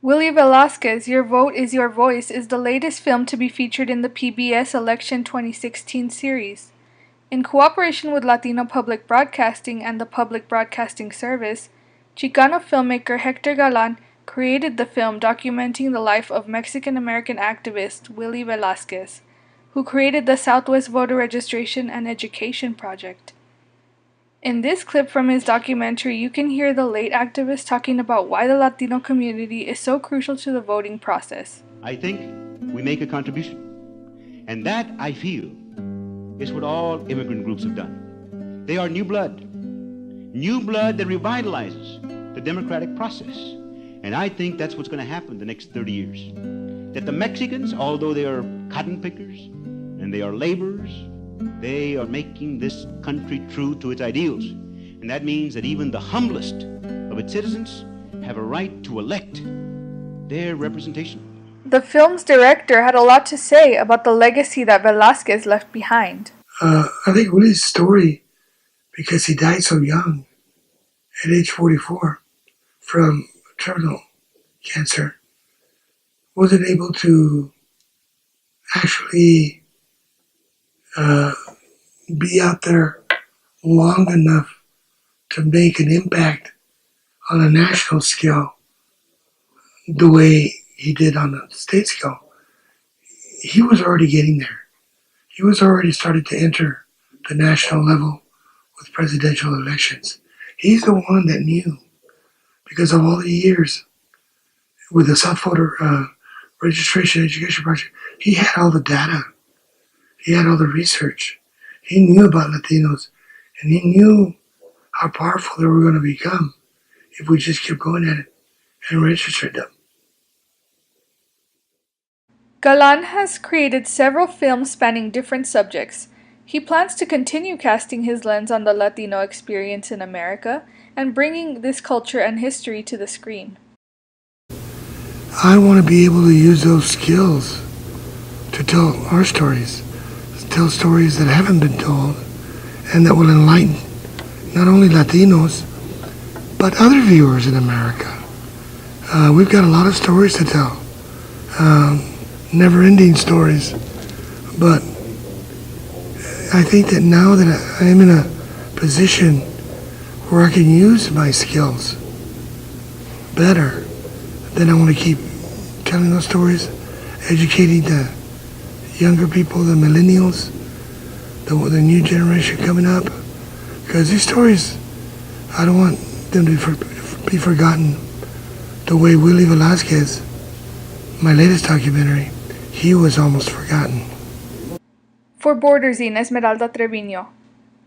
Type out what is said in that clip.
Willie Velasquez, Your Vote is Your Voice is the latest film to be featured in the PBS Election 2016 series. In cooperation with Latino Public Broadcasting and the Public Broadcasting Service, Chicano filmmaker Hector Galan created the film documenting the life of Mexican-American activist Willie Velasquez, who created the Southwest Voter Registration and Education Project. In this clip from his documentary, you can hear the late activist talking about why the Latino community is so crucial to the voting process. I think we make a contribution. And that, I feel, is what all immigrant groups have done. They are new blood that revitalizes the democratic process. And I think that's what's going to happen the next 30 years. That the Mexicans, although they are cotton pickers and they are laborers, they are making this country true to its ideals. And that means that even the humblest of its citizens have a right to elect their representation. The film's director had a lot to say about the legacy that Velasquez left behind. I think Willie's story, because he died so young, at age 44, from terminal cancer, wasn't able to actually be out there long enough to make an impact on a national scale the way he did on a state scale. He was already getting there. He was already starting to enter the national level with presidential elections. He's the one that knew, because of all the years with the South Voter Registration Education Project, he had all the data. He had all the research. He knew about Latinos, and he knew how powerful they were going to become if we just kept going at it and registered them. Galan has created several films spanning different subjects. He plans to continue casting his lens on the Latino experience in America and bringing this culture and history to the screen. I want to be able to use those skills to tell our stories, to tell stories that haven't been told, and that will enlighten not only Latinos, but other viewers in America. We've got a lot of stories to tell, never-ending stories, but I think that now that I am in a position where I can use my skills better, then I want to keep telling those stories, educating the younger people, the millennials, the new generation coming up, because these stories, I don't want them to be forgotten the way Willie Velasquez, my latest documentary, he was almost forgotten. For Borders in Esmeralda Trevino.